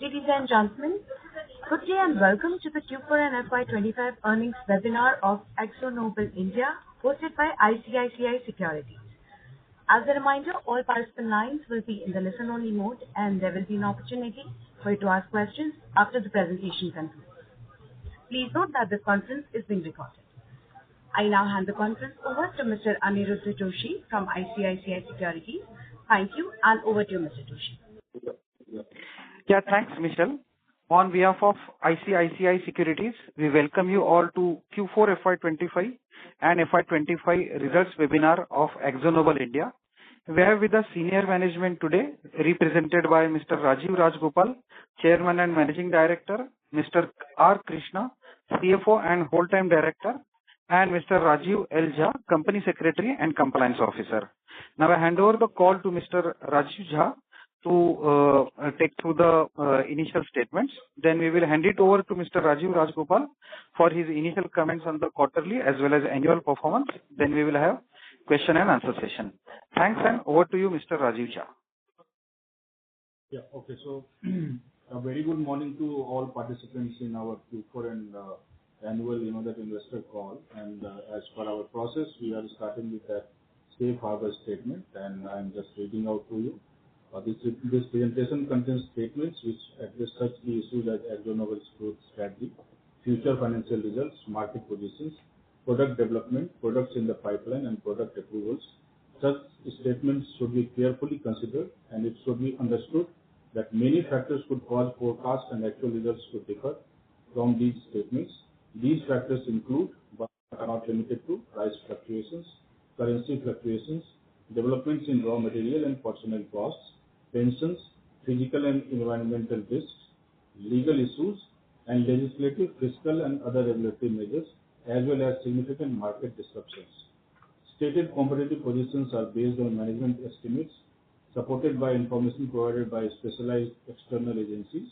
Ladies and gentlemen, good day and welcome to the Q4 and FY25 earnings webinar of AkzoNobel India, hosted by ICICI Securities. As a reminder, all participant lines will be in the listen-only mode, and there will be an opportunity for you to ask questions after the presentation concludes. Please note that this conference is being recorded. I now hand the conference over to Mr. Aniruddha Joshi from ICICI Securities. Thank you, and over to you, Mr. Joshi. Yeah, thanks, Michelle. On behalf of ICICI Securities, we welcome you all to Q4 FY25 and FY25 results webinar of AkzoNobel India. We have with us senior management today, represented by Mr. Rajiv Rajgopal, Chairman and Managing Director, Mr. R. Krishna, CFO and Whole-Time Director, and Mr. Rajiv L. Jha, Company Secretary and Compliance Officer. Now I hand over the call to Mr. Rajiv Jha to take through the initial statements. Then we will hand it over to Mr. Rajiv Rajgopal for his initial comments on the quarterly as well as annual performance. Then we will have question and answer session. Thanks, and over to you, Mr. Rajiv Jha. Yeah, okay. So a very good morning to all participants in our Q4 and annual that investor call. And as per our process, we are starting with that safe harbor statement, and I'm just reading out to you. This presentation contains statements which address such key issues as AkzoNobel's growth strategy, future financial results, market positions, product development, products in the pipeline, and product approvals. Such statements should be carefully considered, and it should be understood that many factors could cause forecast and actual results to differ from these statements. These factors include, but are not limited to, price fluctuations, currency fluctuations, developments in raw material and personnel costs, pensions, physical and environmental risks, legal issues, and legislative, fiscal, and other regulatory measures, as well as significant market disruptions. Stated competitive positions are based on management estimates, supported by information provided by specialized external agencies.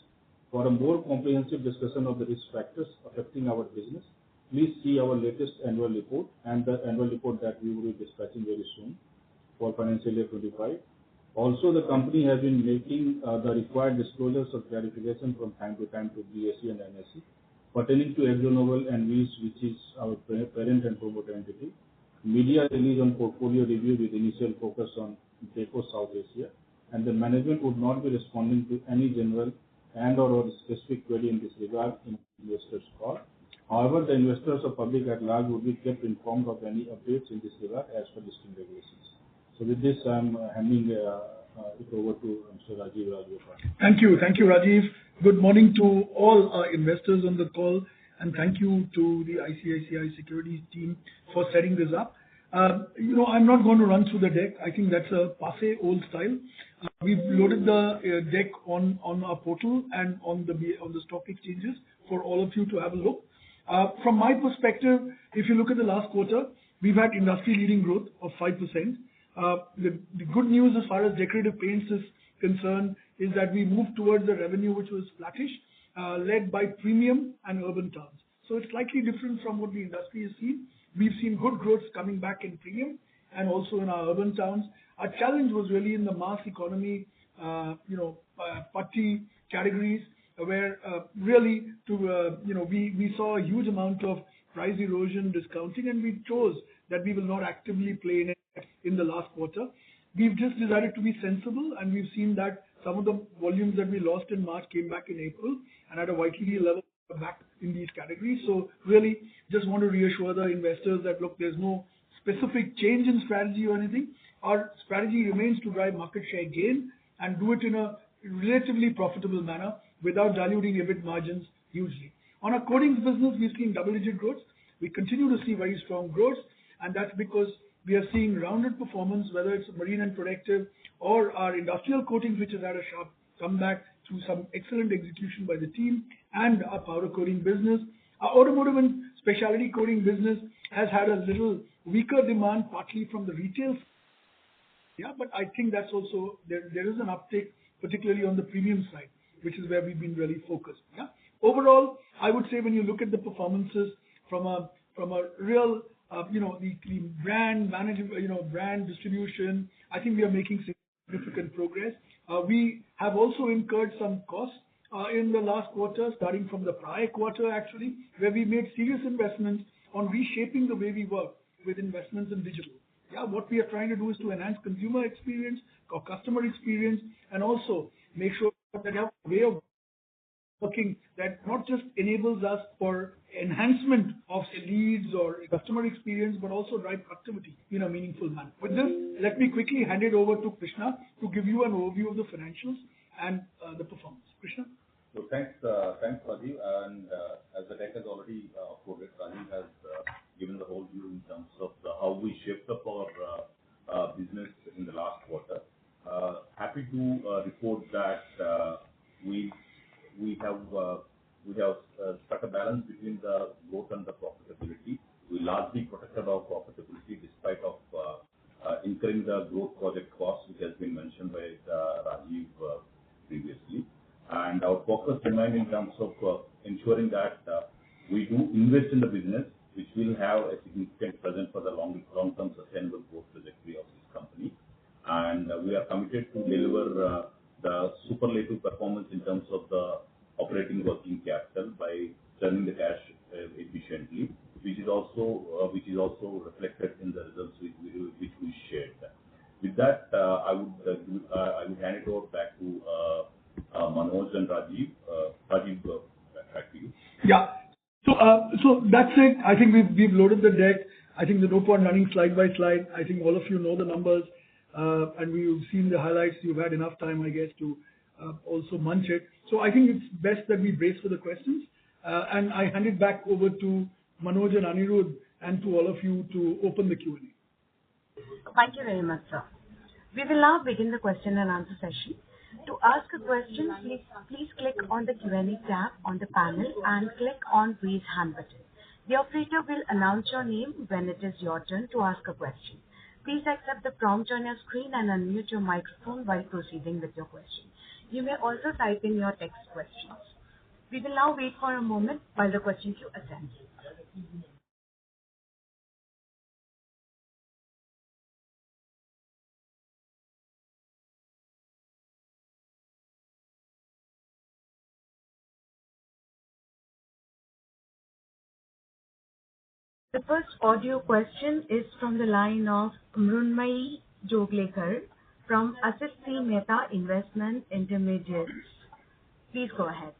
For a more comprehensive discussion of the risk factors affecting our business, please see our latest annual report and the annual report that we will be dispatching very soon for financial year 25. Also, the company has been making the required disclosures of clarification from time to time to BSE and NSE pertaining to AkzoNobel and VIS, which is our parent and promoter entity. Media release on portfolio review with initial focus on Deco South Asia, and the management would not be responding to any general and/or specific query in this regard in investors' call. However, the investors or public at large would be kept informed of any updates in this regard as per listing regulations. So with this, I'm handing it over to Mr. Rajiv Rajgopal. Thank you, Rajiv. Good morning to all our investors on the call, and thank you to the ICICI Securities team for setting this up. I'm not going to run through the deck. I think that's a passé old style. We've loaded the deck on our portal and on the stock exchanges for all of you to have a look. From my perspective, if you look at the last quarter, we've had industry-leading growth of 5%. The good news as far as decorative paints is concerned is that we moved towards a revenue which was flattish, led by premium and urban towns. So it's slightly different from what the industry has seen. We've seen good growth coming back in premium and also in our urban towns. Our challenge was really in the mass economy, putty categories, where really we saw a huge amount of price erosion, discounting, and we chose that we will not actively play in it in the last quarter. We've just decided to be sensible, and we've seen that some of the volumes that we lost in March came back in April, and at a YTD level back in these categories. So really just want to reassure the investors that, look, there's no specific change in strategy or anything. Our strategy remains to drive market share gain and do it in a relatively profitable manner without diluting EBIT margins hugely. On our coatings business, we've seen double-digit growth. We continue to see very strong growth, and that's because we are seeing rounded performance, whether it's marine and protective or our industrial coatings, which has had a sharp comeback through some excellent execution by the team, and our powder coating business. Our automotive and specialty coating business has had a little weaker demand, partly from the retail. Yeah, but I think that's also, there is an uptick, particularly on the premium side, which is where we've been really focused. Yeah. Overall, I would say when you look at the performances from a real, the brand management, brand distribution, I think we are making significant progress. We have also incurred some costs in the last quarter, starting from the prior quarter actually, where we made serious investments on reshaping the way we work with investments in digital. Yeah, what we are trying to do is to enhance consumer experience or customer experience, and also make sure that we have a way of working that not just enables us for enhancement of leads or customer experience, but also drive productivity in a meaningful manner. With this, let me quickly hand it over to Krishna to give you an overview of the financials and the performance. Krishna? So thanks, Rajiv. And as the deck has already quoted, Rajiv has given the whole view in terms of how we shaped up our business in the last quarter. Happy to report that we have struck a balance between the growth and the profitability. We largely protected our profitability despite of incurring the growth project costs, which has been mentioned by Rajiv previously. And our focus remained in terms of ensuring that we do invest in the business, which will have a significant presence for the long-term sustainable growth trajectory of this company. And we are committed to deliver the superlative performance in terms of the operating working capital by turning the cash efficiently, which is also reflected in the results which we shared. With that, I would hand it over back to Manoj and Rajiv. Rajiv, back to you. Yeah. So that's it. I think we've loaded the deck. I think there's no point running slide by slide. I think all of you know the numbers, and we've seen the highlights. You've had enough time, I guess, to also munch it. So I think it's best that we brace for the questions. And I hand it back over to Manoj and Anirudh and to all of you to open the Q&A. Thank you very much, sir. We will now begin the question and answer session. To ask a question, please click on the Q&A tab on the panel and click on Raise Hand button. The operator will announce your name when it is your turn to ask a question. Please accept the prompt on your screen and unmute your microphone while proceeding with your question. You may also type in your text questions. We will now wait for a moment while the question queue assembles. The first audio question is from the line of Mrunmayee Joglekar from Asit C. Mehta Investment Intermediates. Please go ahead.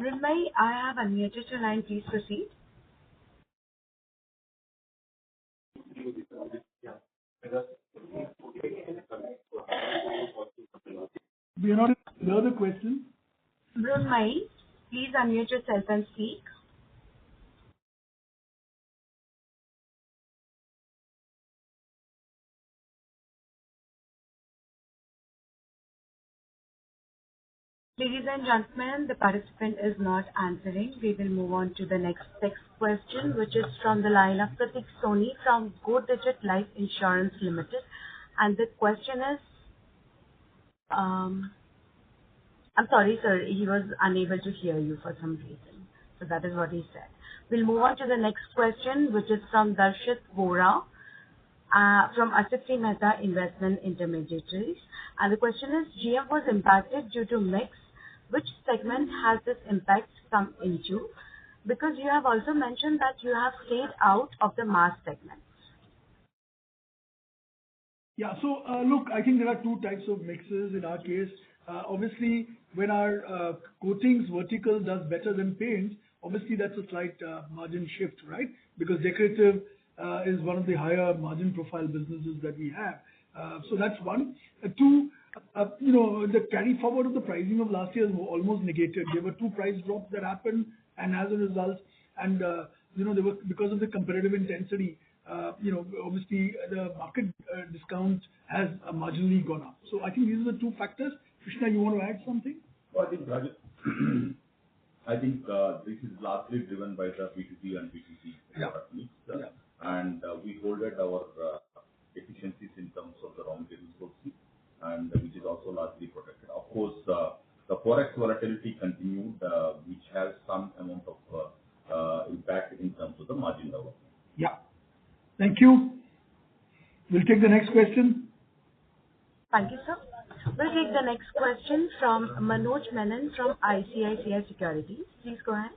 Mrunmayee, I have unmuted your line. Please proceed. We are not hear the question. Mrunmayee, please unmute yourself and speak. Ladies and gentlemen, the participant is not answering. We will move on to the next text question, which is from the line of Pratik Soni from Go Digit Life Insurance Limited. And the question is, I'm sorry, sir, he was unable to hear you for some reason. So that is what he said. We'll move on to the next question, which is from Darshit Vora from Asit C. Mehta Investment Intermediaries. And the question is, GM was impacted due to mix. Which segment has this impact come into? Because you have also mentioned that you have stayed out of the mass segment. Yeah. So, look, I think there are two types of mixes in our case. Obviously, when our coatings vertical does better than paints, obviously that's a slight margin shift, right? Because decorative is one of the higher margin profile businesses that we have. So that's one. Two, the carry forward of the pricing of last year was almost negated. There were two price drops that happened, and as a result, and there were, because of the competitive intensity, obviously the market discount has marginally gone up. So I think these are the two factors. Krishna, you want to add something? Well, I think this is largely driven by the B2B and B2C product mix. Yeah. And we holded our efficiencies in terms of the raw material sourcing, and which is also largely protected. Of course, the forex volatility continued, which has some amount of impact in terms of the margin development. Yeah. Thank you. We'll take the next question. Thank you, sir. We'll take the next question from Manoj Menon from ICICI Securities. Please go ahead.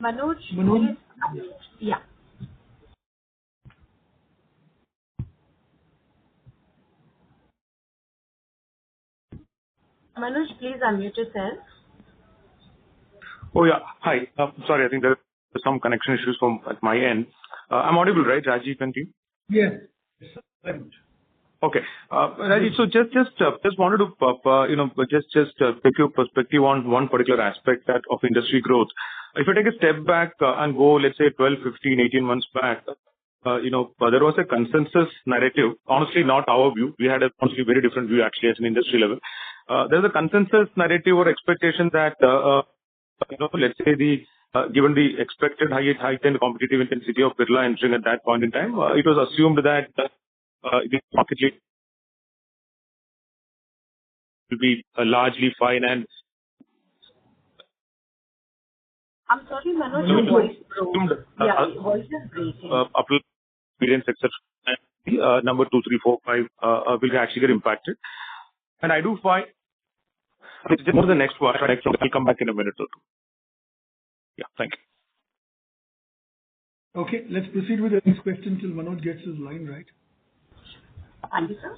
Manoj, Manoj? please. Yeah. Manoj, please unmute yourself. Oh, yeah. Hi. Sorry, I think there are some connection issues from at my end. I'm audible, right, Rajiv and team? Yes. Very much. Okay. Rajiv, so just wanted to, take your perspective on one particular aspect that of industry growth. If you take a step back and go, let's say, 12, 15, 18 months back, there was a consensus narrative. Honestly, not our view. We had a honestly very different view actually at an industry level. There's a consensus narrative or expectation that, let's say given the expected heightened competitive intensity of Birla entering at that point in time, it was assumed that the market will be largely fine and I'm sorry, Manoj, your voice broke. Yeah, your voice is breaking. Experience, etc. Number 2, 3, 4, 5 will actually get impacted. And I do find it's just more the next one. I'll come back in a minute or two. Yeah, thank you. Okay, let's proceed with the next question till Manoj gets his line right. Thank you, sir.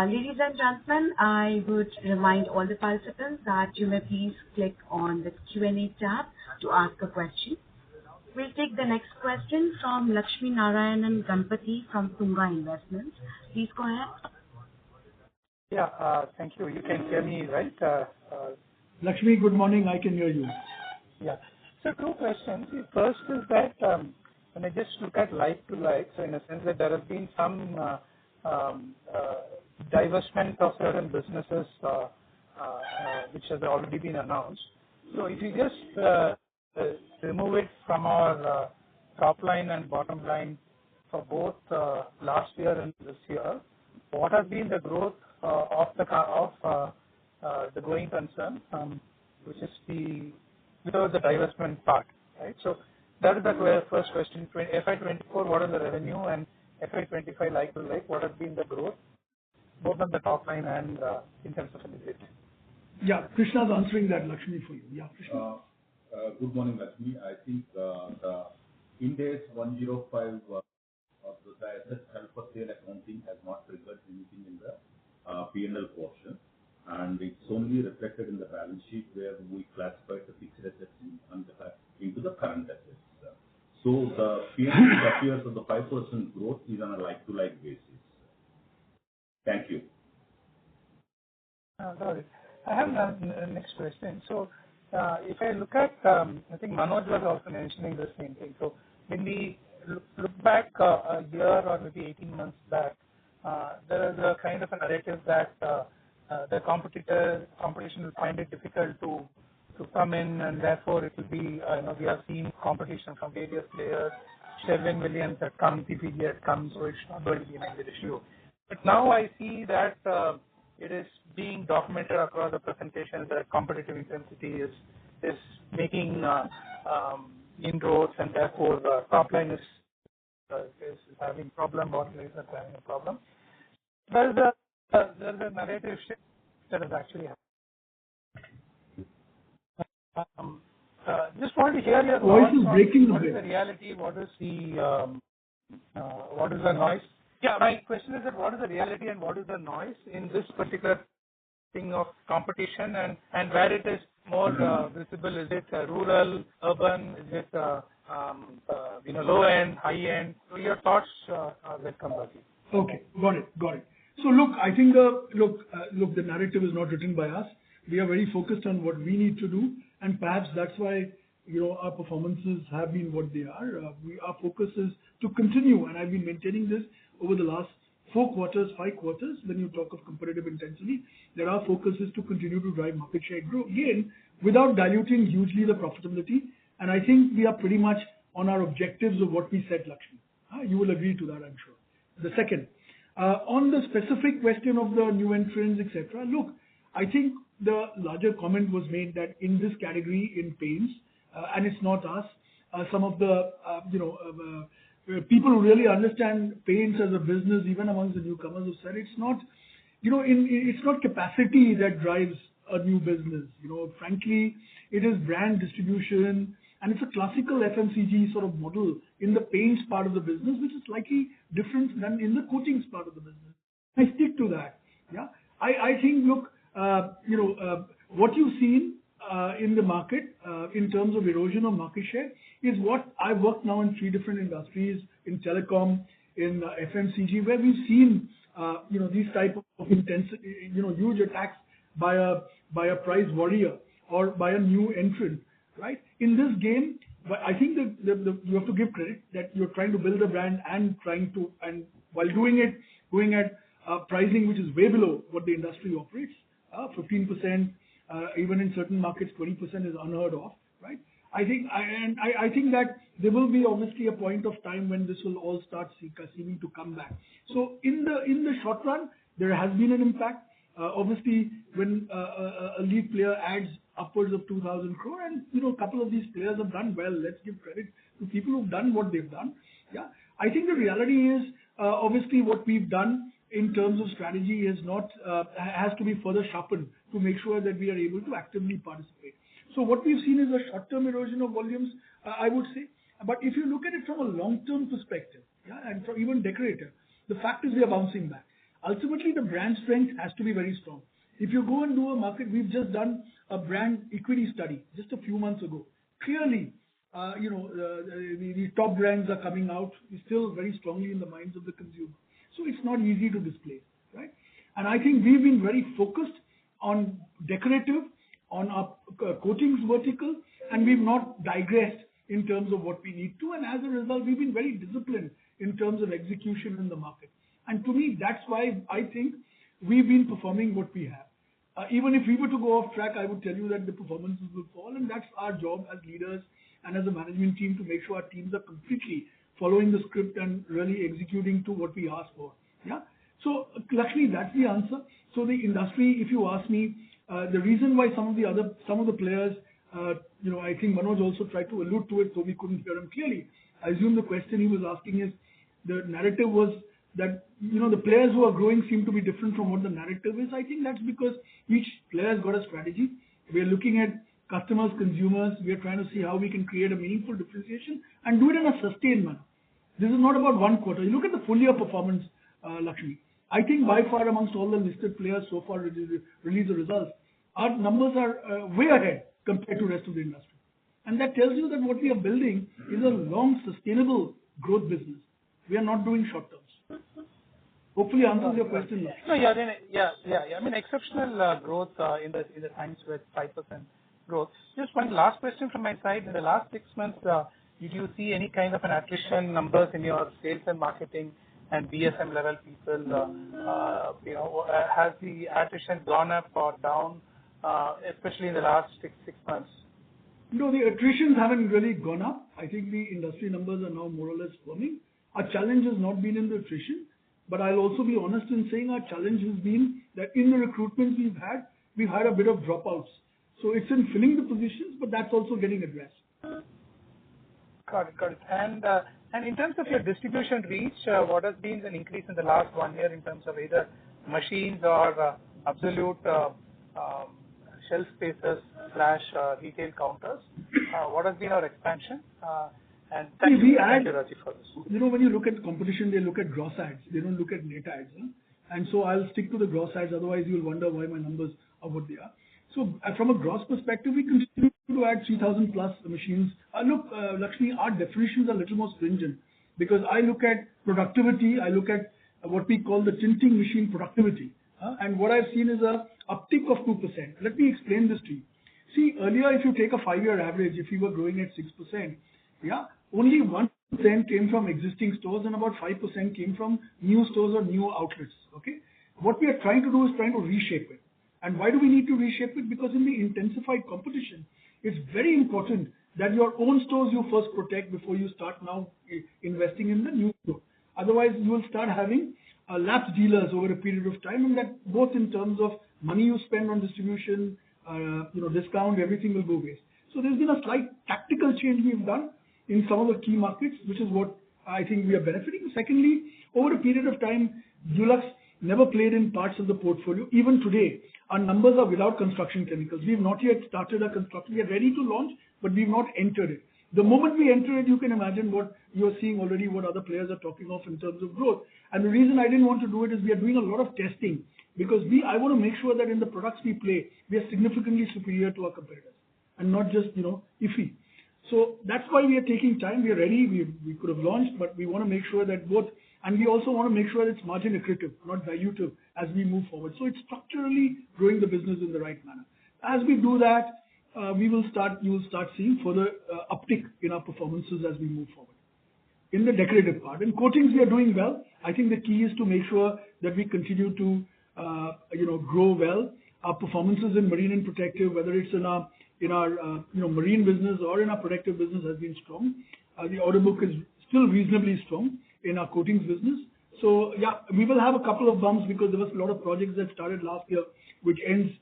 Ladies and gentlemen, I would remind all the participants that you may please click on the Q&A tab to ask a question. We'll take the next question from Lakshmi Narayanan Ganpati from Tunga Investments. Please go ahead. Yeah, thank you. You can hear me, right? Lakshmi, good morning. I can hear you. Yeah. So 2 questions. The first is that when I just look at like to like, so in a sense that there has been some divestment of certain businesses which has already been announced. So if you just remove it from our top line and bottom line for both last year and this year, what has been the growth of the going concern, which is without the divestment part, right? So that is the first question. FY24, what is the revenue, and FY25 like to like, what has been the growth, both on the top line and in terms of EBIT? Yeah, Krishna's answering that, Lakshmi, for you. Yeah, Krishna. Good morning, Lakshmi. I think the Ind AS 105 of the asset held for sale accounting has not triggered anything in the P&L portion, and it's only reflected in the balance sheet where we classified the fixed assets into the current assets. So the P&L appears of the 5% growth is on a like-to-like basis. Thank you. Got it. I have the next question. So if I look at, I think Manoj was also mentioning the same thing. So when we look back a year or maybe 18 months back, there is a kind of a narrative that the competition will find it difficult to come in, and therefore it will be, we have seen competition from various players. Sherwin Williams had come, PPG had come, so it's not going to be a major issue. But now I see that it is being documented across the presentation that competitive intensity is making inroads, and therefore the top line is having problem, bottom line is having a problem. There's a narrative shift that has actually happened. Just wanted to hear your voice is breaking what a is bit. the reality, what is the noise? Yeah, my question is that what is the reality and what is the noise in this particular thing of competition, and where it is more visible? Is it rural, urban? Is it low end, high end? So your thoughts will come back. Okay, got it. So look, I think the narrative is not written by us. We are very focused on what we need to do, and perhaps that's why our performances have been what they are. Our focus is to continue, and I've been maintaining this over the last 4 quarters, 5 quarters. When you talk of competitive intensity, there are focuses to continue to drive market share growth again without diluting hugely the profitability. And I think we are pretty much on our objectives of what we said, Lakshmi. You will agree to that, I'm sure. The second, On the specific question of the new entrants, etc., look, I think the larger comment was made that in this category, in paints, and it's not us, some of the, people who really understand paints as a business, even amongst the newcomers, have said it's not, it's not capacity that drives a new business. Frankly, it is brand distribution, and it's a classical FMCG sort of model in the paints part of the business, which is slightly different than in the coatings part of the business. I stick to that. Yeah, I think, look, what you've seen in the market in terms of erosion of market share is what I've worked now in 3 different industries, in telecom, in FMCG, where we've seen these type of intensity, huge attacks by a price warrior or by a new entrant, right? In this game, but I think that you have to give credit that you're trying to build a brand and while doing it, going at pricing which is way below what the industry operates. 15%, even in certain markets, 20% is unheard of, right? I think that there will be obviously a point of time when this will all start seeming to come back. So in the short run, there has been an impact. Obviously, when a lead player adds upwards of 2,000 crore, and a couple of these players have done well. Let's give credit to people who've done what they've done. Yeah, I think the reality is obviously what we've done in terms of strategy has to be further sharpened to make sure that we are able to actively participate. So what we've seen is a short-term erosion of volumes, I would say. But if you look at it from a long-term perspective, yeah, and from even decorator, the fact is we are bouncing back. Ultimately, the brand strength has to be very strong. If you go and do a market, we've just done a brand equity study just a few months ago. Clearly, the top brands are coming out still very strongly in the minds of the consumer. So it's not easy to displace, right? And I think we've been very focused on decorative, on our coatings vertical, and we've not digressed in terms of what we need to. And as a result, we've been very disciplined in terms of execution in the market. And to me, that's why I think we've been performing what we have. Even if we were to go off track, I would tell you that the performances will fall, and that's our job as leaders and as a management team to make sure our teams are completely following the script and really executing to what we ask for. Yeah. So luckily, that's the answer. So the industry, if you ask me, the reason why some of the players, I think Manoj also tried to allude to it, so we couldn't hear him clearly. I assume the question he was asking is, the narrative was that, the players who are growing seem to be different from what the narrative is. I think that's because each player has got a strategy. We are looking at customers, consumers. We are trying to see how we can create a meaningful differentiation and do it in a sustained manner. This is not about one quarter. You look at the full year performance, Lakshmi. I think by far amongst all the listed players so far release the results, our numbers are way ahead compared to the rest of the industry. And that tells you that what we are building is a long, sustainable growth business. We are not doing short terms. Hopefully answers your question. No, I mean, exceptional growth in the times with 5% growth. Just one last question from my side. In the last 6 months, did you see any kind of an attrition numbers in your sales and marketing and BSM level people? Has the attrition gone up or down, especially in the last six months? No, the attritions haven't really gone up. I think the industry numbers are now more or less firming. Our challenge has not been in the attrition, but I'll also be honest in saying our challenge has been that in the recruitments we've had a bit of dropouts. So it's in filling the positions, but that's also getting addressed. Got it. And in terms of your distribution reach, what has been an increase in the last 1 year in terms of either machines or absolute shelf spaces / retail counters? What has been our expansion? And thank you, Rajiv, for this. When you look at competition, they look at gross ads. They don't look at net ads. Huh? And so I'll stick to the gross ads. Otherwise, you'll wonder why my numbers are what they are. So from a gross perspective, we continue to add 3,000 plus machines. Look, Lakshmi, our definitions are a little more stringent because I look at productivity. I look at what we call the tinting machine productivity. And what I've seen is a uptick of 2%. Let me explain this to you. See, earlier, if you take a 5-year average, if we were growing at 6%, only 1% came from existing stores and about 5% came from new stores or new outlets. Okay, what we are trying to do is trying to reshape it. And why do we need to reshape it? Because in the intensified competition, it's very important that your own stores you first protect before you start now investing in the new store. Otherwise, you will start having lapsed dealers over a period of time, and that both in terms of money you spend on distribution, discount, everything will go waste. So there's been a slight tactical change we've done in some of the key markets, which is what I think we are benefiting. Secondly, over a period of time, Dulux never played in parts of the portfolio. Even today, our numbers are without construction chemicals. We've not yet started our construction. We are ready to launch, but we've not entered it. The moment we enter it, you can imagine what you're seeing already, what other players are talking of in terms of growth. And the reason I didn't want to do it is we are doing a lot of testing because I want to make sure that in the products we play, we are significantly superior to our competitors and not just, iffy. So that's why we are taking time. We are ready. We could have launched, but we want to make sure that both, and we also want to make sure it's margin accretive, not dilutive as we move forward. So it's structurally growing the business in the right manner. As we do that, you will start seeing further uptick in our performances as we move forward. In the decorative part, in coatings we are doing well. I think the key is to make sure that we continue to grow well. Our performances in marine and protective, whether it's in our marine business or in our protective business, has been strong. The order book is still reasonably strong in our coatings business. So yeah, we will have a couple of bumps because there was a lot of projects that started last year, which ends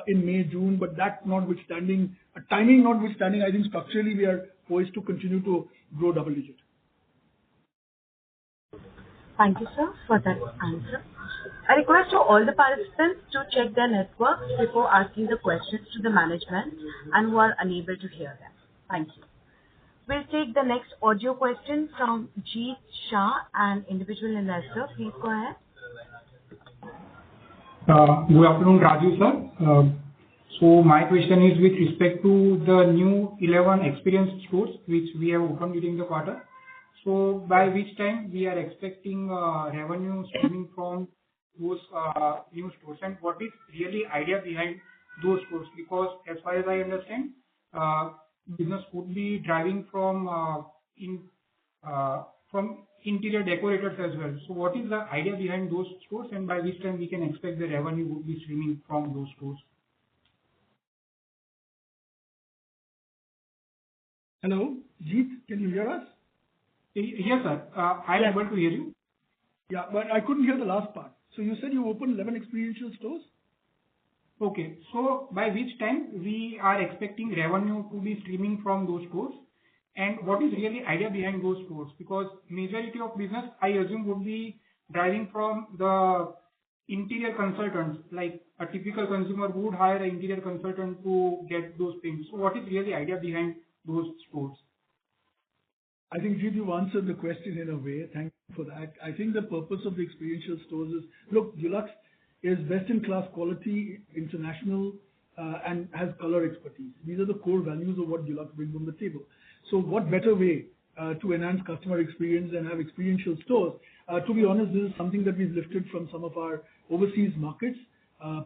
in May, June. But that notwithstanding, timing notwithstanding, I think structurally we are poised to continue to grow double digit. Thank you, sir, for that answer. I request to all the participants to check their networks before asking the questions to the management and who are unable to hear them. Thank you. We'll take the next audio question from Jeet Shah, an individual investor. Please go ahead. Good afternoon, Raju sir. So my question is with respect to the new 11 experience stores which we have opened during the quarter. So by which time we are expecting revenue stemming from those new stores, and what is really idea behind those stores? Because as far as I understand, business would be driving from interior decorators as well. So what is the idea behind those stores, and by which time we can expect the revenue would be streaming from those stores? Hello, Jeet, can you hear us? Yes, sir. I am able to hear you. Yeah, but I couldn't hear the last part. So you said you opened 11 experiential stores? Okay. So by which time we are expecting revenue to be streaming from those stores, and what is really idea behind those stores? Because majority of business, I assume, would be driving from the interior consultants, like a typical consumer would hire an interior consultant to get those paints. So what is really idea behind those stores? I think, Jeet, you've answered the question in a way. Thank you for that. I think the purpose of the experiential stores is, look, Dulux is best-in-class quality, international, and has color expertise. These are the core values of what Dulux brings on the table. So what better way to enhance customer experience and have experiential stores? To be honest, this is something that we've lifted from some of our overseas markets,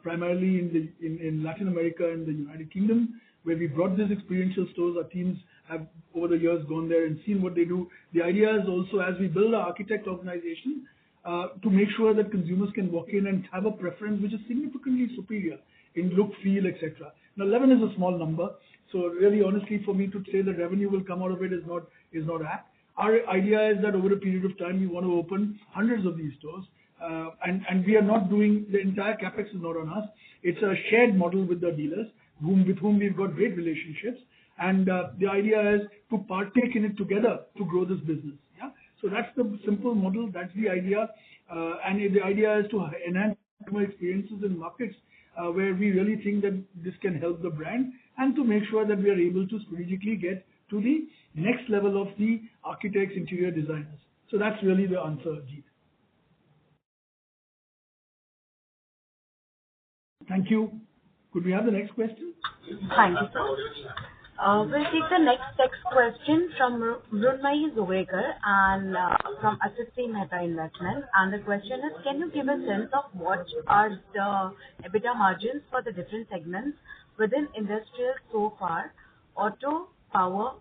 primarily in Latin America and the United Kingdom, where we brought these experiential stores. Our teams have over the years gone there and seen what they do. The idea is also, as we build our architect organization, to make sure that consumers can walk in and have a preference which is significantly superior in look, feel, etc. Now, 11 is a small number, so really, honestly, for me to say that revenue will come out of it is not apt. Our idea is that over a period of time, we want to open hundreds of these stores, and we are not doing the entire capex is not on us. It's a shared model with the dealers, with whom we've got great relationships. And the idea is to partake in it together to grow this business. Yeah. So that's the simple model. That's the idea. And the idea is to enhance customer experiences in markets where we really think that this can help the brand, and to make sure that we are able to strategically get to the next level of the architects, interior designers. So that's really the answer, Jeet. Thank you. Could we have the next question? Thank you, sir. We'll take the next text question from Runmai Zorekar and from Asset Mehta Investment. And the question is, can you give a sense of what are the EBITDA margins for the different segments within industrial so far, auto, power,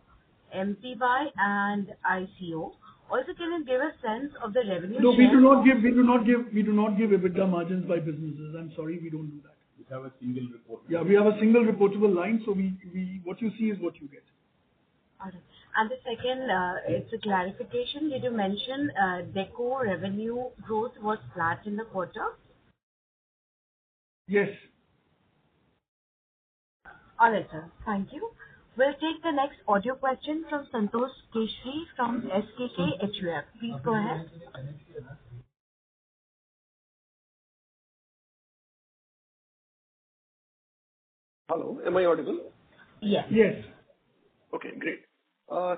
MPY, and ICO? Also, can you give a sense of the revenue? No, we do not give EBITDA margins by businesses. I'm sorry, we don't do that. We have a single report. Yeah, we have a single reportable line, so we what you see is what you get. All right. And the second, it's a clarification. Did you mention Deco revenue growth was flat in the quarter? Yes. All right, sir. Thank you. We'll take the next audio question from Santosh Keshri from SKK HUF. Please go ahead. Hello, am I audible? Yes. Yes. Okay, great.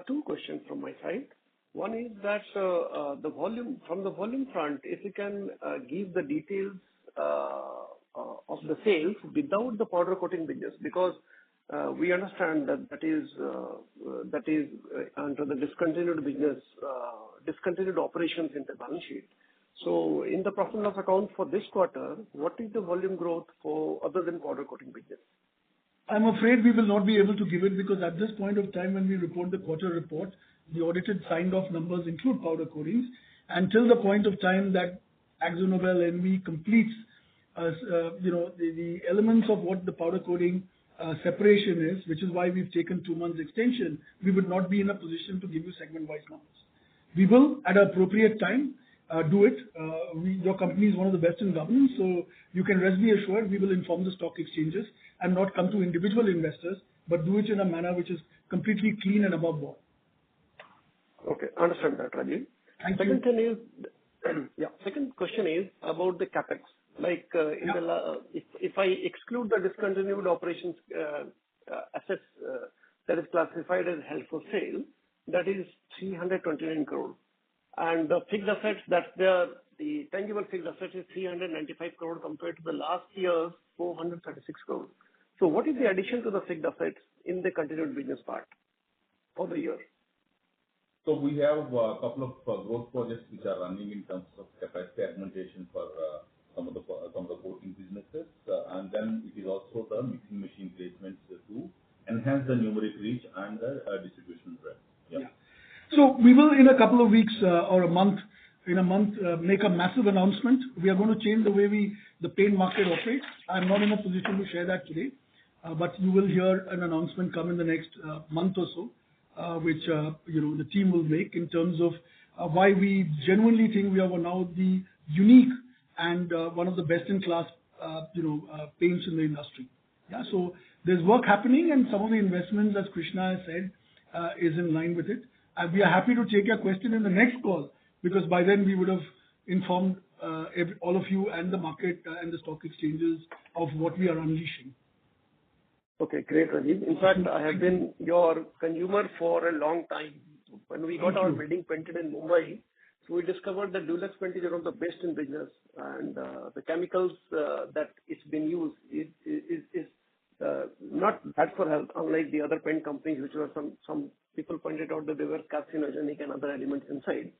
Two questions from my side. One is that the volume from the volume front, if you can give the details of the sales without the powder coating business, because we understand that is under the discontinued business, discontinued operations in the balance sheet. So in the profit and loss account for this quarter, what is the volume growth for other than powder coating business? I'm afraid we will not be able to give it because at this point of time when we report the quarter report, the audited signed off numbers include powder coatings. Until the point of time that AkzoNobel NV completes, the elements of what the powder coating separation is, which is why we've taken 2 months extension, we would not be in a position to give you segment-wise numbers. We will, at an appropriate time, do it. Your company is one of the best in governance, so you can rest be assured we will inform the stock exchanges and not come to individual investors, but do it in a manner which is completely clean and above board. Okay, understand that, Rajiv. Thank Second you. thing is, second question is about the capex. Like if I exclude the discontinued operations assets that is classified as held for sale, that is 329 crore. And the fixed assets, the tangible fixed assets is 395 crore compared to the last year's 436 crore. So what is the addition to the fixed assets in the continued business part for the year? So we have a couple of growth projects which are running in terms of capacity augmentation for some of the coating businesses, and then it is also the mixing machine placements to enhance the numeric reach and the distribution breadth. Yeah. So we will in a couple of weeks or a month, make a massive announcement. We are going to change the way the paint market operates. I'm not in a position to share that today, but you will hear an announcement come in the next month or so, which the team will make in terms of why we genuinely think we are now the unique and one of the best in class paints in the industry. Yeah, so there's work happening, and some of the investments, as Krishna has said, is in line with it. We are happy to take your question in the next call, because by then we would have informed all of you and the market and the stock exchanges of what we are unleashing. Okay, great, Rajiv. In fact, I have been your consumer for a long time. When we got our building painted in Mumbai, so we discovered that Dulux paint is one of the best in business, and the chemicals that it's been used is not bad for health, unlike the other paint companies, which were some people pointed out that they were carcinogenic and other elements inside.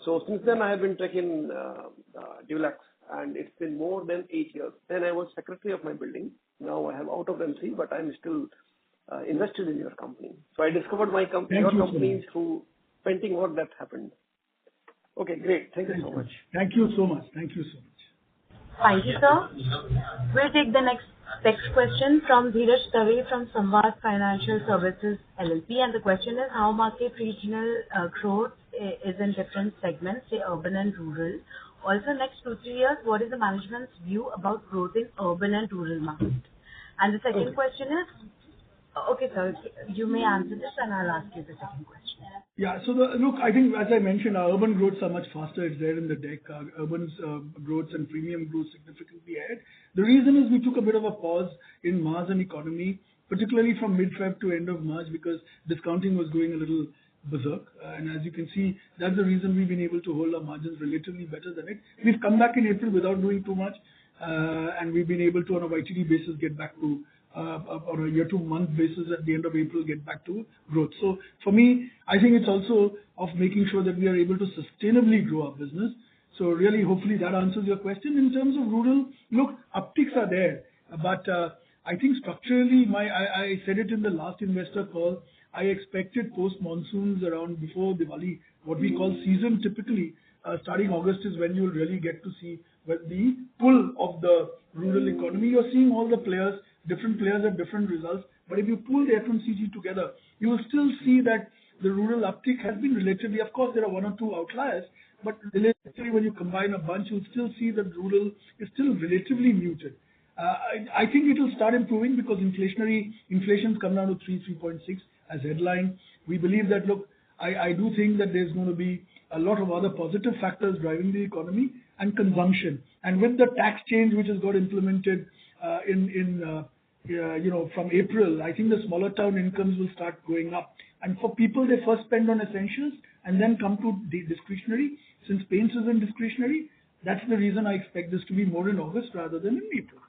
So since then I have been taking Dulux, and it's been more than 8 years. Then I was secretary of my building. Now I have out of MC, but I'm still invested in your company. So I discovered my company, your company through painting work that happened. Okay, great. Thank you so much. Thank you so much. Thank you so much. Thank you, sir. We'll take the next question from Dheeraj Dave from Samvad Financial Services LLP, and the question is how market regional growth is in different segments, say urban and rural. Also, next 2-3 years, what is the management's view about growth in urban and rural market? And the second question is, okay, sir, you may answer this, and I'll ask you the second question. Yeah. So look, I think as I mentioned, our urban growths are much faster. It's there in the deck. Urban's growths and premium grew significantly ahead. The reason is we took a bit of a pause in Mars and economy, particularly from mid-Feb to end of March, because discounting was going a little berserk. And as you can see, that's the reason we've been able to hold our margins relatively better than it. We've come back in April without doing too much, and we've been able to, on a YTD basis, get back to on a year-to-month basis at the end of April, get back to growth. So for me, I think it's also of making sure that we are able to sustainably grow our business. So really, hopefully that answers your question. In terms of rural, look, upticks are there, but I think structurally, I said it in the last investor call, I expected post-monsoons around before Diwali, what we call season typically, starting August is when you'll really get to see the pull of the rural economy. You're seeing all the players different players have different results. But if you pull the FMCG together, you will still see that the rural uptick has been relatively, of course, there are one or two outliers, but relatively when you combine a bunch, you'll still see that rural is still relatively muted. I think it will start improving because inflation's come down to 3.6 as headline. We believe that, look, I do think that there's going to be a lot of other positive factors driving the economy and consumption. And with the tax change which has got implemented from April, I think the smaller town incomes will start going up. And for people, they first spend on essentials and then come to the discretionary. Since paints isn't discretionary, that's the reason I expect this to be more in August rather than in April.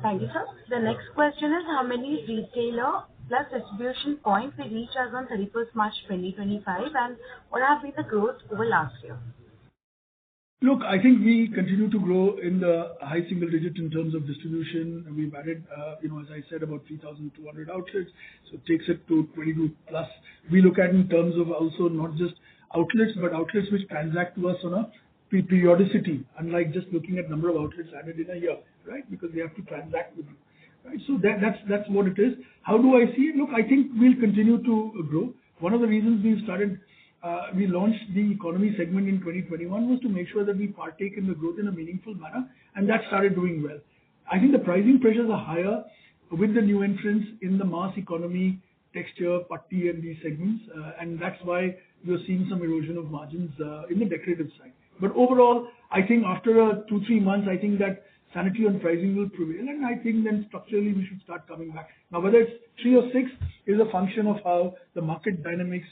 Thank you, sir. The next question is how many retailer plus distribution points we reached as on 31st March 2025 and what have been the growth over last year? Look, I think we continue to grow in the high single digit in terms of distribution. We've added, as I said, about 3,200 outlets. So it takes it to 22 plus. We look at in terms of also not just outlets, but outlets which transact to us on a periodicity, unlike just looking at number of outlets added in a year, right? Because they have to transact with you, right? So that's what it is. How do I see it? Look, I think we'll continue to grow. One of the reasons we launched the economy segment in 2021 was to make sure that we partake in the growth in a meaningful manner, and that started doing well. I think the pricing pressures are higher with the new entrants in the mass economy, texture, putty, and these segments, and that's why you're seeing some erosion of margins in the decorative side. But overall, I think after 2-3 months, I think that sanity on pricing will prevail, and I think then structurally we should start coming back. Now, whether it's 3 or 6 is a function of how the market dynamics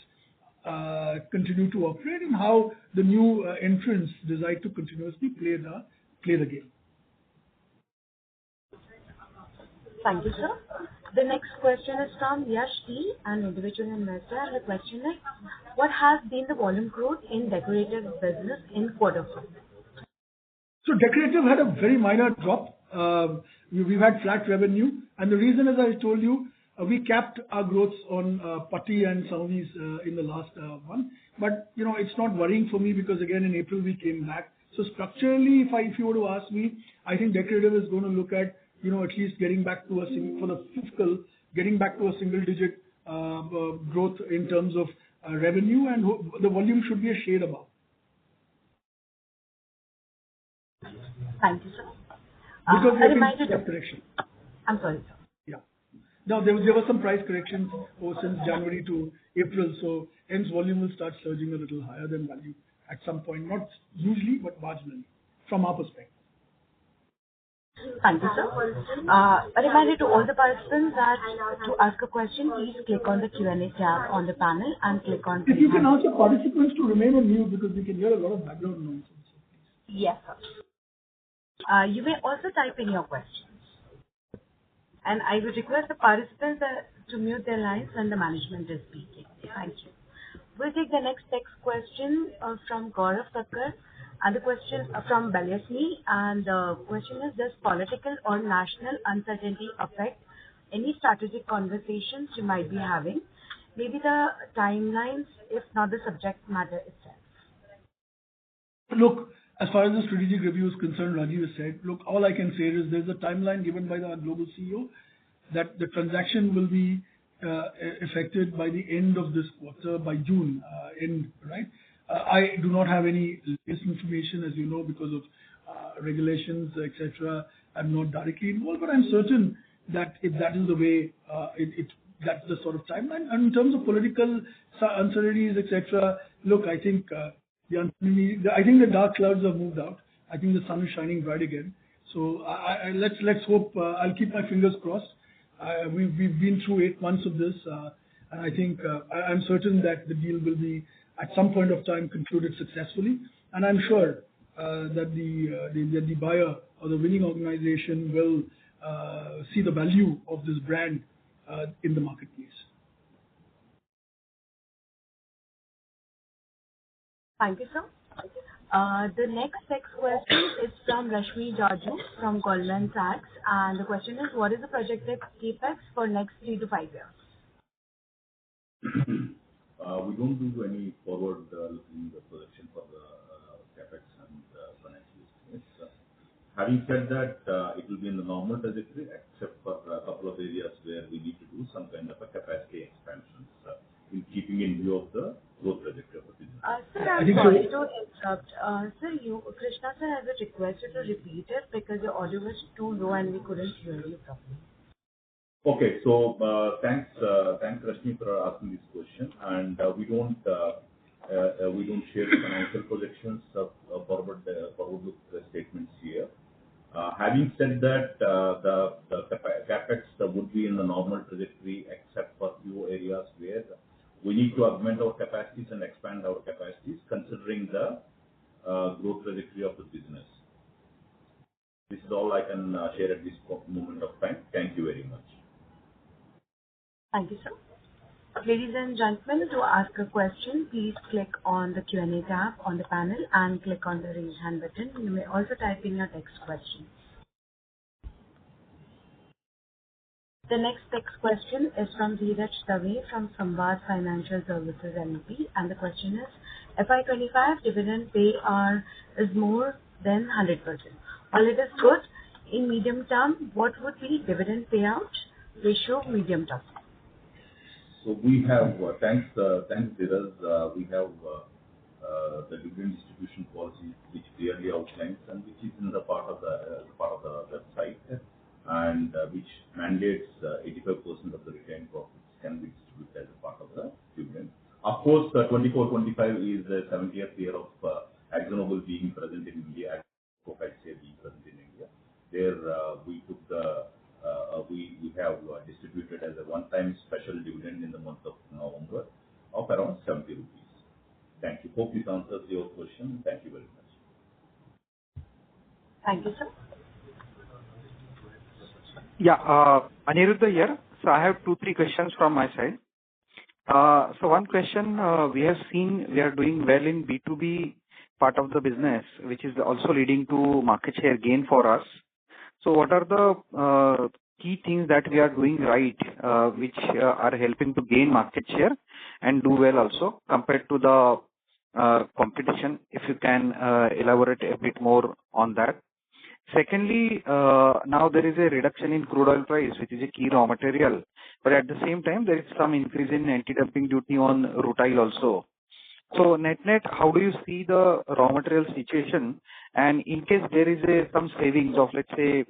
continue to operate and how the new entrants decide to continuously play the game. Thank you, sir. The next question is from Yash T, an individual investor, and the question is, what has been the volume growth in decorative business in quarter 4? So decorative had a very minor drop. We've had flat revenue, and the reason, as I told you, we capped our growth on putty and some of these in the last one. But it's not worrying for me because again in April we came back. So structurally, if you were to ask me, I think decorative is going to look at at least getting back to for the fiscal, getting back to a single digit growth in terms of revenue, and the volume should be a shade above. Thank you, sir. Because we have price correction. I'm sorry, sir. Yeah. Now there were some price corrections since January to April, so hence volume will start surging a little higher than value at some point, not hugely but marginally from our perspective. Thank you, sir. A reminder to all the participants that to ask a question, please click on the Q&A tab on the panel and click on... If you can ask the participants to remain on mute because we can hear a lot of background noise. Yes, sir. You may also type in your questions. And I would request the participants to mute their lines when the management is speaking. Thank you. We'll take the next text question from Gaurav Thakkar. And the question from Valuation, and the question is, does political or national uncertainty affect any strategic conversations you might be having? Maybe the timelines, if not the subject matter itself. Look, as far as the strategic review is concerned, Rajiv has said, look, all I can say is there's a timeline given by the global CEO that the transaction will be effected by the end of this quarter, by June end, right? I do not have any latest information, as you know, because of regulations, etc. I'm not directly involved, but I'm certain that if that is the way, that's the sort of timeline. And in terms of political uncertainties, etc., look, I think the dark clouds have moved out. I think the sun is shining bright again. So let's hope. I'll keep my fingers crossed. We've been through 8 months of this, and I think I'm certain that the deal will be at some point of time concluded successfully, and I'm sure that the buyer or the winning organization will see the value of this brand in the marketplace. Thank you, sir. The next question is from Rashmi Jaju from Goldman Sachs, and the question is, what is the projected capex for next 3 to 5 years? We don't do any forward-looking projection for the capex and financial estimates. Having said that, it will be in the normal trajectory, except for a couple of areas where we need to do some kind of a capacity expansions, in keeping in view of the growth trajectory of the business. Sir, I'm sorry to interrupt. Sir, Krishna sir has a request you to repeat it because your audio was too low and we couldn't hear you properly. Okay. So, thanks, Rashmi, for asking this question. And we don't share the financial projections of forward-look statements here. Having said that, the capex would be in the normal trajectory, except for few areas where we need to augment our capacities and expand our capacities, considering the growth trajectory of the business. This is all I can share at this moment of time. Thank you very much. Thank you, sir. Ladies and gentlemen, to ask a question, please click on the Q&A tab on the panel and click on the raise hand button. You may also type in your text question. The next text question is from Dheeraj Dave from Samvad Financial Services LLP, and the question is, FY25 dividend payout is more than 100%. While it is good, in medium term, what would be dividend payout ratio medium term? So we have, thanks Dheeraj, we have the dividend distribution policy, which clearly outlines and which is in the part of the website, and which mandates 85% of the retained profits can be distributed as a part of the dividend. Of course, 24-25 is the 70th year of AkzoNobel being present in India, being present in India. There we took the we have distributed as a one-time special dividend in the month of November of around 70 rupees. Thank you. Hope this answers your question. Thank you very much. Thank you, sir. Yeah, Aniruddha here. So I have 2-3 questions from my side. So one question, we have seen we are doing well in B2B part of the business, which is also leading to market share gain for us. So what are the key things that we are doing right, which are helping to gain market share and do well also compared to the competition? If you can elaborate a bit more on that. Secondly, now there is a reduction in crude oil price, which is a key raw material, but at the same time there is some increase in anti-dumping duty on rutile also. So net-net, how do you see the raw material situation? And in case there is some savings of, let's say,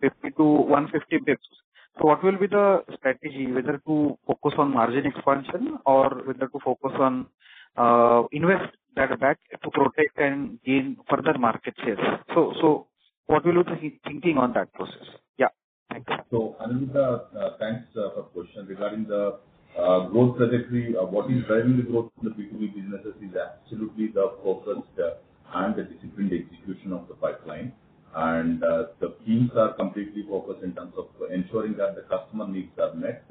50 to 150 bips, so what will be the strategy, whether to focus on margin expansion or whether to focus on invest that back to protect and gain further market share? So what will you be thinking on that process? Yeah, thank you. So Aniruddha, thanks for question regarding the growth trajectory. What is driving the growth in the B2B businesses is absolutely the focused and the disciplined execution of the pipeline. And the teams are completely focused in terms of ensuring that the customer needs are met,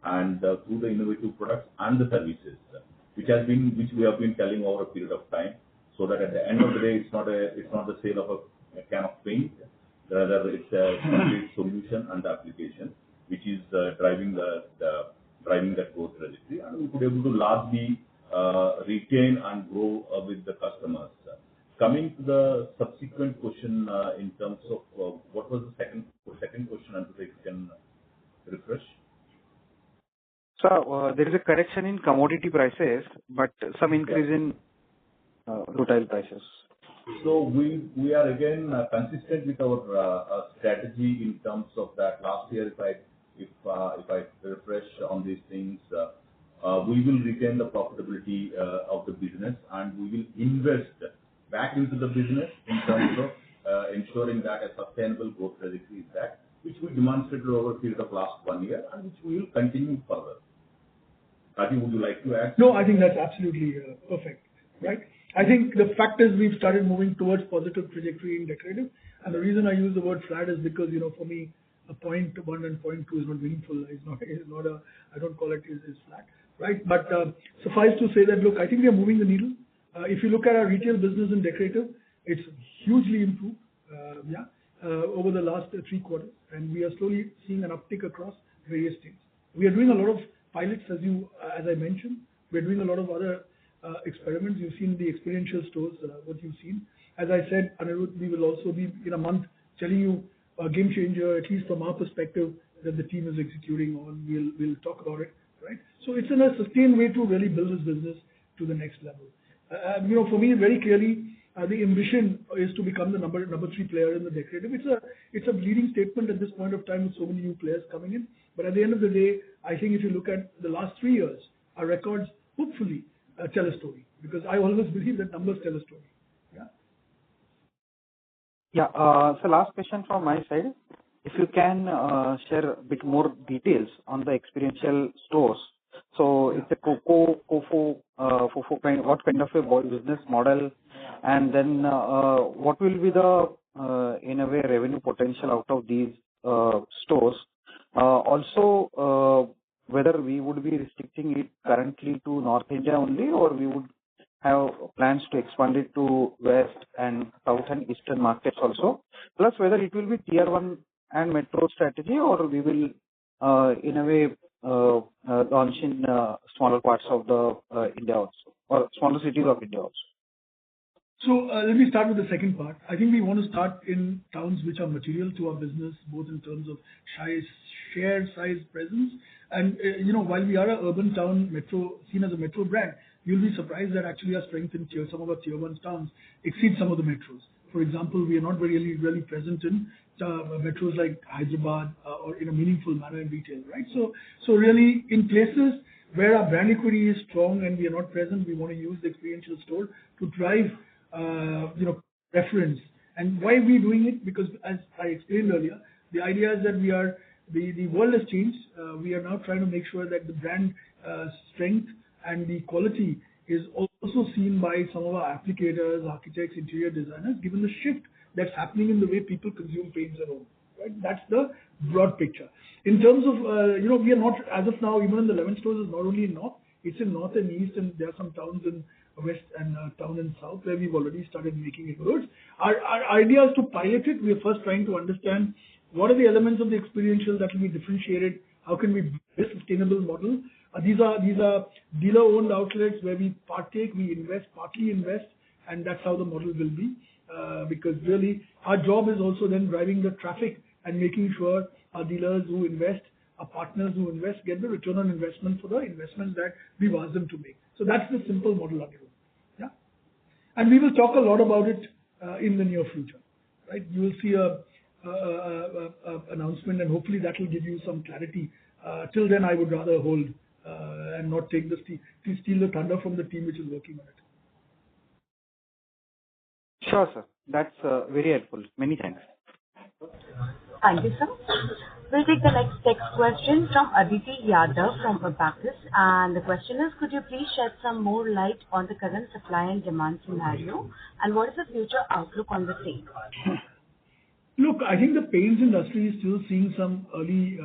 and through the innovative products and the services, which we have been telling over a period of time, so that at the end of the day, it's not the sale of a can of paint, rather it's a complete solution and application, which is driving that growth trajectory, and we could able to largely retain and grow with the customers. Coming to the subsequent question, in terms of what was the second question, and if you can refresh. So there is a correction in commodity prices, but some increase in rutile prices. So we are again consistent with our strategy in terms of that. Last year, if I refresh on these things, we will retain the profitability of the business, and we will invest back into the business in terms of ensuring that a sustainable growth trajectory is that, which we demonstrated over a period of last 1 year, and which we will continue further. Rajiv, would you like to add? No, I think that's absolutely perfect. Right? I think the fact is we've started moving towards positive trajectory in decorative, and the reason I use the word flat is because, for me, a 0.1 and 0.2 is not meaningful. I don't call it is flat, right? But suffice to say that, look, I think we are moving the needle. If you look at our retail business in decorative, it's hugely improved, over the last 3 quarters, and we are slowly seeing an uptick across various states. We are doing a lot of pilots, as I mentioned. We're doing a lot of other experiments. You've seen the experiential stores, what you've seen. As I said, Anirudh, we will also be in a month telling you a game changer, at least from our perspective, that the team is executing on. We'll talk about it, right? So it's in a sustained way to really build this business to the next level. For me, very clearly, the ambition is to become the number 3 player in the decorative. It's a leading statement at this point of time with so many new players coming in. But at the end of the day, I think if you look at the last 3 years, our records hopefully tell a story, because I always believe that numbers tell a story. So last question from my side. If you can share a bit more details on the experiential stores. So it's a FOFO kind, what kind of a business model, and then what will be the in a way revenue potential out of these stores? Also, whether we would be restricting it currently to North India only, or we would have plans to expand it to West and South and Eastern markets also. Plus, whether it will be Tier 1 and metro strategy, or we will, in a way, launch in smaller parts of the India also, or smaller cities of India also. So let me start with the second part. I think we want to start in towns which are material to our business, both in terms of shared size presence. And, while we are an urban town, seen as a metro brand, you'll be surprised that actually our strength in some of our Tier 1 towns exceeds some of the metros. For example, we are not really present in metros like Hyderabad or in a meaningful manner in retail, right? So really in places where our brand equity is strong and we are not present, we want to use the experiential store to drive preference. And why are we doing it? Because as I explained earlier, the idea is that the world has changed. We are now trying to make sure that the brand strength and the quality is also seen by some of our applicators, architects, interior designers, given the shift that's happening in the way people consume paints at home. Right? That's the broad picture. In terms of, we are not, as of now, even in the 11 stores, is not only in North, it's in North and East, and there are some towns in West and town in South where we've already started making it good. Our idea is to pilot it. We are first trying to understand what are the elements of the experiential that will be differentiated. How can we build a sustainable model? These are dealer-owned outlets where we partake, partly invest, and that's how the model will be. Because really, our job is also then driving the traffic and making sure our dealers who invest, our partners who invest, get the return on investment for the investments that we've asked them to make. So that's the simple model, Anirudh. Yeah, and we will talk a lot about it in the near future. Right? You will see a announcement, and hopefully that will give you some clarity. Till then, I would rather hold and not take steal the thunder from the team which is working on it. Sure, sir. That's very helpful. Many thanks. Thank you, sir. We'll take the next question from Aditi Yadav from Abacus. And the question is, could you please shed some more light on the current supply and demand scenario, and what is the future outlook on the same? Look, I think the paints industry is still seeing some early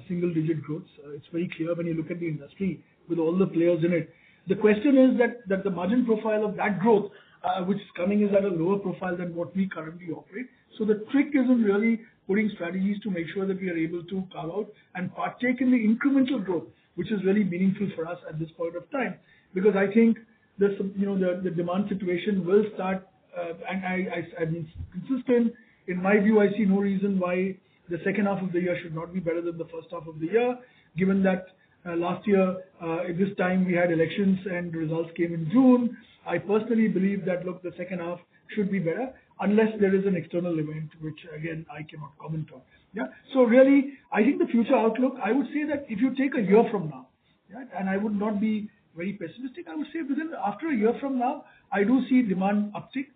single-digit growth. It's very clear when you look at the industry with all the players in it. The question is that the margin profile of that growth, which is coming, is at a lower profile than what we currently operate. So the trick isn't really putting strategies to make sure that we are able to carve out and partake in the incremental growth, which is really meaningful for us at this point of time. Because I think the demand situation will start, and I've been consistent. In my view, I see no reason why the second half of the year should not be better than the first half of the year, given that last year, at this time, we had elections and results came in June. I personally believe that, look, the second half should be better, unless there is an external event, which, again, I cannot comment on. Yeah. So really, I think the future outlook, I would say that if you take a year from now, yeah, and I would not be very pessimistic, I would say after a year from now, I do see demand uptick.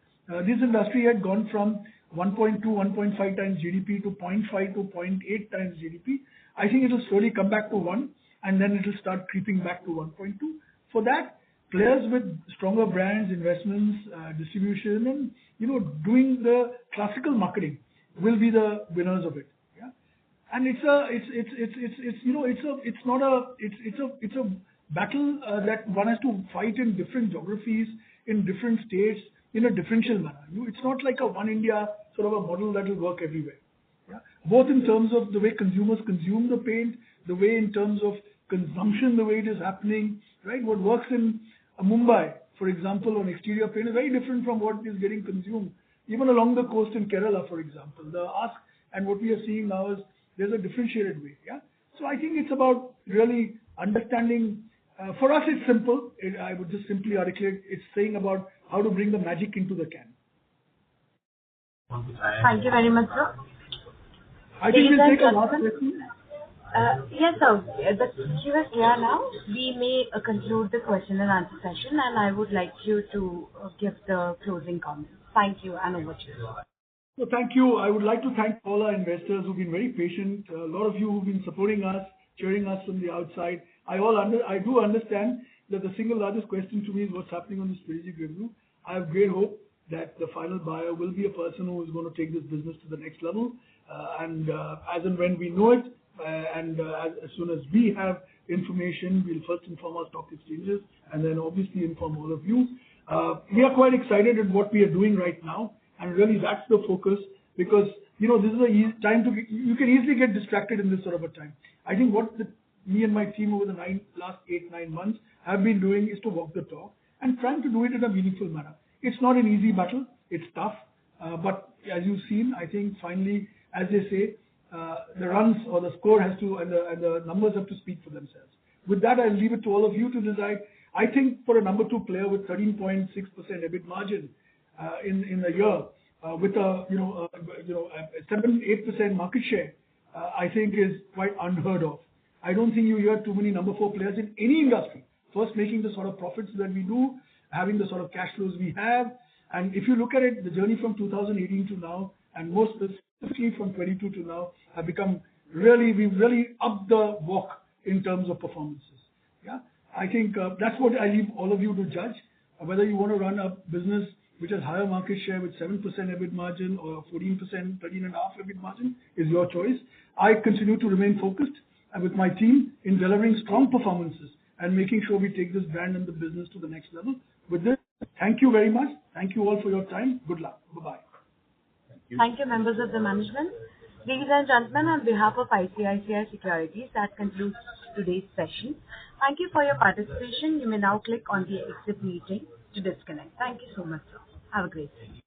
This industry had gone from 1.2, 1.5 times GDP to 0.5 to 0.8 times GDP. I think it will slowly come back to 1, and then it will start creeping back to 1.2. For that, players with stronger brands, investments, distribution, and doing the classical marketing will be the winners of it. Yeah, and it's a battle that one has to fight in different geographies, in different states, in a differential manner. It's not like a one India sort of a model that will work everywhere. Yeah? Both in terms of the way consumers consume the paint, the way in terms of consumption, the way it is happening, right? What works in Mumbai, for example, on exterior paint is very different from what is getting consumed, even along the coast in Kerala, for example. The ask and what we are seeing now is there's a differentiated way. Yeah. So I think it's about really understanding. For us, it's simple. I would just simply articulate. It's saying about how to bring the magic into the can. Thank you very much, sir. I think we'll take a last question. Yes, sir. The queue is clear now. We may conclude the question and answer session, and I would like you to give the closing comments. Thank you, and over to you. So thank you. I would like to thank all our investors who've been very patient. A lot of you who've been supporting us, cheering us from the outside. I do understand that the single largest question to me is what's happening on the strategic review. I have great hope that the final buyer will be a person who is going to take this business to the next level. As and when we know it, as soon as we have information, we'll first inform our stock exchanges and then obviously inform all of you. We are quite excited at what we are doing right now, and really that's the focus, because this is a time you can easily get distracted in this sort of a time. I think what me and my team over the last 8-9 months have been doing is to walk the talk and trying to do it in a meaningful manner. It's not an easy battle. It's tough. But as you've seen, I think finally, as they say, the runs or the score has to, and the numbers have to speak for themselves. With that, I'll leave it to all of you to decide. I think for a number 2 player with 13.6% EBIT margin in a year, with a 7-8% market share, I think is quite unheard of. I don't think you hear too many number 4 players in any industry first making the sort of profits that we do, having the sort of cash flows we have. And if you look at it, the journey from 2018 to now, and more specifically from 22 to now, have become we've really upped the walk in terms of performances. Yeah, I think that's what I leave all of you to judge. Whether you want to run a business which has higher market share with 7% EBIT margin or 14%, 13.5% EBIT margin is your choice. I continue to remain focused with my team in delivering strong performances and making sure we take this brand and the business to the next level. With this, thank you very much. Thank you all for your time. Good luck. Bye-bye. Thank you, members of the management. Ladies and gentlemen, on behalf of ICICI Securities, that concludes today's session. Thank you for your participation. You may now click on the exit meeting to disconnect. Thank you so much, sir. Have a great day.